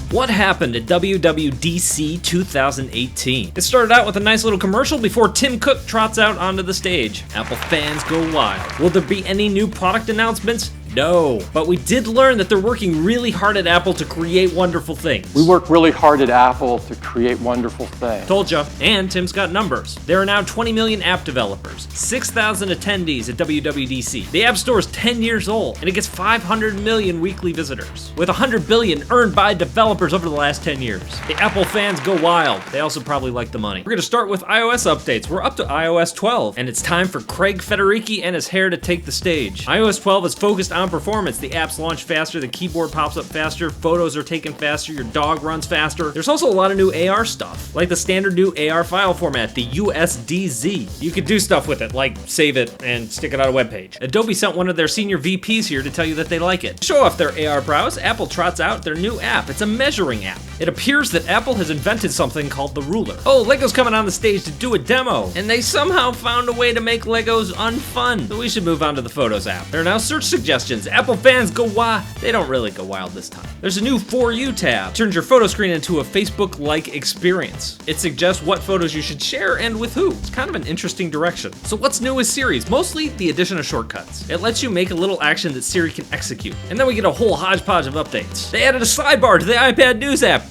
What happened at WWDC 2018? It started out with a nice little commercial before Tim Cook trots out onto the stage. Apple fans go wild. Will there be any new product announcements? No, but we did learn that they're working really hard at Apple to create wonderful things. We work really hard at Apple to create wonderful things. Told ya. And Tim's got numbers. There are now 20 million app developers, 6,000 attendees at WWDC. The App Store is 10 years old, and it gets 500 million weekly visitors, with 100 billion earned by developers over the last 10 years. The Apple fans go wild. They also probably like the money. We're gonna start with iOS updates. We're up to iOS 12, and it's time for Craig Federighi and his hair to take the stage. iOS 12 is focused on performance. The apps launch faster, the keyboard pops up faster, photos are taken faster, your dog runs faster. There's also a lot of new AR stuff, like the standard new AR file format, the USDZ. You could do stuff with it, like save it and stick it on a web page. Adobe sent one of their senior VPs here to tell you that they like it. To show off their AR prowess, Apple trots out their new app. It's a measuring app. It appears that Apple has invented something called the ruler. Oh, Lego's coming on the stage to do a demo, and they somehow found a way to make Legos unfun. So we should move on to the Photos app. There are now search suggestions. Apple fans go wild. They don't really go wild this time. There's a new For You tab. Turns your photo screen into a Facebook-like experience. It suggests what photos you should share and with who. It's kind of an interesting direction. So what's new with Siri's? Mostly the addition of shortcuts. It lets you make a little action that Siri can execute. And then we get a whole hodgepodge of updates. They added a sidebar to the iPad News app.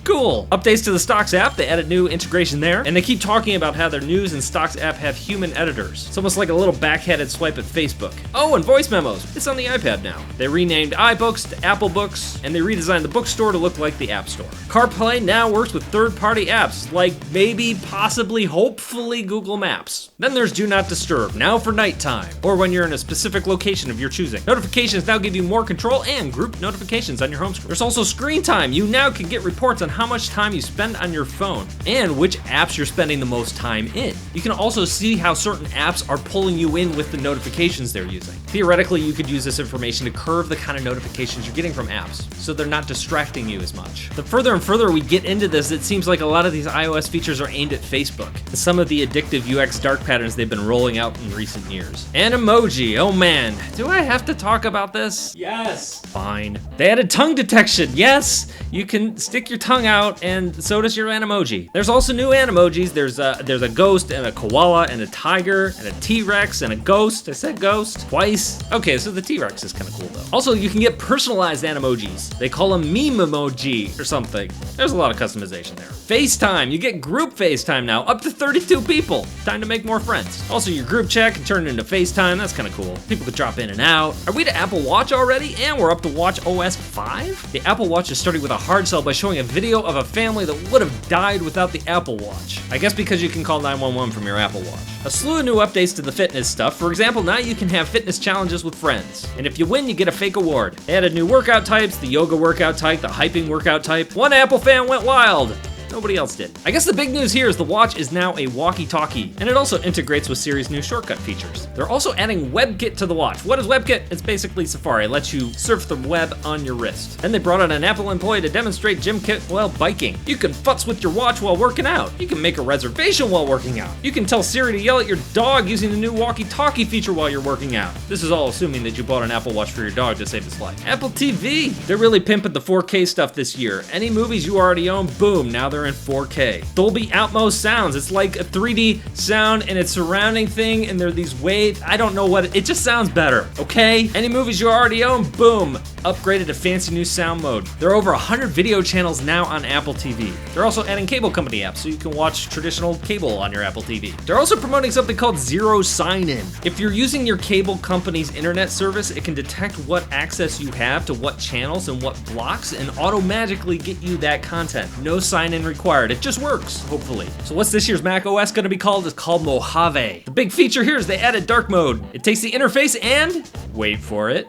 Cool. Updates to the Stocks app, they added new integration there, and they keep talking about how their News and Stocks app have human editors. It's almost like a little backhanded swipe at Facebook. Oh, and voice memos. It's on the iPad now. They renamed iBooks to Apple Books, and they redesigned the bookstore to look like the App Store. CarPlay now works with third-party apps, like maybe, possibly, hopefully Google Maps. Then there's Do Not Disturb, now for nighttime, or when you're in a specific location of your choosing. Notifications now give you more control and group notifications on your home screen. There's also screen time. You now can get reports on how much time you spend on your phone and which apps you're spending the most time in. You can also see how certain apps are pulling you in with the notifications they're using. Theoretically, you could use this information to curve the kind of notifications you're getting from apps, so they're not distracting you as much. The further and further we get into this, it seems like a lot of these iOS features are aimed at Facebook, and some of the addictive UX dark patterns they've been rolling out in recent years. Animoji, oh man, do I have to talk about this? Yes. Fine. They added tongue detection, yes! You can stick your tongue out, and so does your Animoji. There's also new Animojis. There's a ghost and a koala and a tiger and a T-Rex and a ghost. I said ghost twice. Okay, so the T-Rex is kind of cool though. Also, you can get personalized Animojis. They call them meme emoji or something. There's a lot of customization there. FaceTime, you get group FaceTime now, up to 32 people. Time to make more friends. Also, your group chat can turn into FaceTime. That's kind of cool. People could drop in and out. Are we to Apple Watch already? And we're up to Watch OS 5? The Apple Watch is starting with a hard sell by showing a video of a family that would have died without the Apple Watch. I guess because you can call 911 from your Apple Watch. A slew of new updates to the fitness stuff. For example, now you can have fitness challenges with friends. And if you win, you get a fake award. They added new workout types, the yoga workout type, the hyping workout type. One Apple fan went wild. Nobody else did. I guess the big news here is the watch is now a walkie-talkie, and it also integrates with Siri's new shortcut features. They're also adding WebKit to the watch. What is WebKit? It's basically Safari. It lets you surf the web on your wrist. Then they brought out an Apple employee to demonstrate gym kit while biking. You can futz with your watch while working out. You can make a reservation while working out. You can tell Siri to yell at your dog using the new walkie-talkie feature while you're working out. This is all assuming that you bought an Apple Watch for your dog to save his life. Apple TV. They're really pimping the 4K stuff this year. Any movies you already own, boom, now they're in 4K. Dolby Atmos sounds. It's like a 3D sound and it's surrounding thing and there are these waves. I don't know what, it just sounds better, okay? Any movies you already own, boom, upgraded to fancy new sound mode. There are over 100 video channels now on Apple TV. They're also adding cable company apps so you can watch traditional cable on your Apple TV. They're also promoting something called Zero Sign-In. If you're using your cable company's internet service, it can detect what access you have to what channels and what blocks and automatically get you that content. No sign-in required. It just works, hopefully. So what's this year's Mac OS gonna be called? It's called Mojave. The big feature here is they added dark mode. It takes the interface and, wait for it,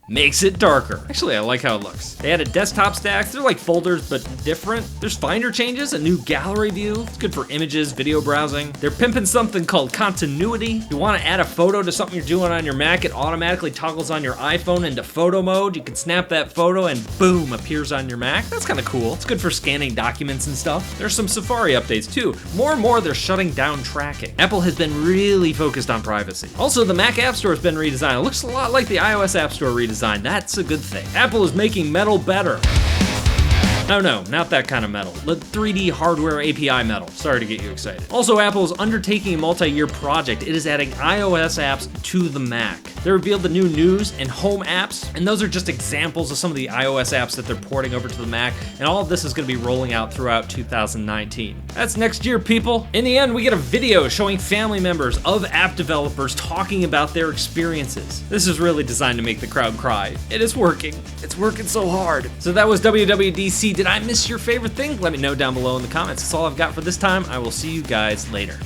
makes it darker. Actually, I like how it looks. They added desktop stacks. They're like folders, but different. There's Finder changes, a new gallery view. It's good for images, video browsing. They're pimping something called continuity. You want to add a photo to something you're doing on your Mac, it automatically toggles on your iPhone into photo mode. You can snap that photo and boom, appears on your Mac. That's kind of cool. It's good for scanning documents and stuff. There's some Safari updates too. More and more, they're shutting down tracking. Apple has been really focused on privacy. Also, the Mac App Store has been redesigned. It looks a lot like the iOS App Store redesign. That's a good thing. Apple is making metal better. Oh no, not that kind of metal. The 3D hardware API metal. Sorry to get you excited. Also, Apple is undertaking a multi-year project. It is adding iOS apps to the Mac. They revealed the new news and home apps, and those are just examples of some of the iOS apps that they're porting over to the Mac, and all of this is going to be rolling out throughout 2019. That's next year, people. In the end, we get a video showing family members of app developers talking about their experiences. This is really designed to make the crowd cry. It is working. It's working so hard. So that was WWDC. Did I miss your favorite thing? Let me know down below in the comments. That's all I've got for this time. I will see you guys later.